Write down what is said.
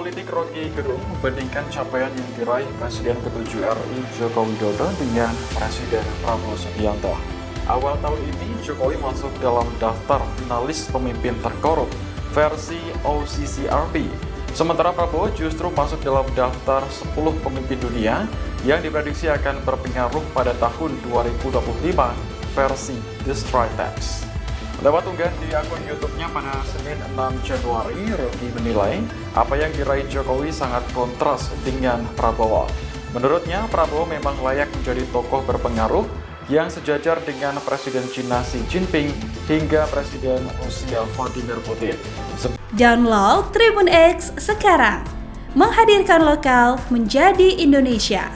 politik Rocky Gerung membandingkan capaian yang diraih Presiden ke-7 RI Joko Widodo dengan Presiden Prabowo Subianto. Awal tahun ini, Jokowi masuk dalam daftar finalis pemimpin terkorup versi OCCRP. Sementara Prabowo justru masuk dalam daftar 10 pemimpin dunia yang diprediksi akan berpengaruh pada tahun 2025 versi The Straits Times. Lewat unggahan di akun YouTube-nya pada Senin 6 Januari, Rocky menilai apa yang diraih Jokowi sangat kontras dengan Prabowo. Menurutnya, Prabowo memang layak menjadi tokoh berpengaruh yang sejajar dengan Presiden Cina Xi Jinping hingga Presiden Rusia Vladimir Putin. Download Tribun X sekarang, menghadirkan lokal menjadi Indonesia.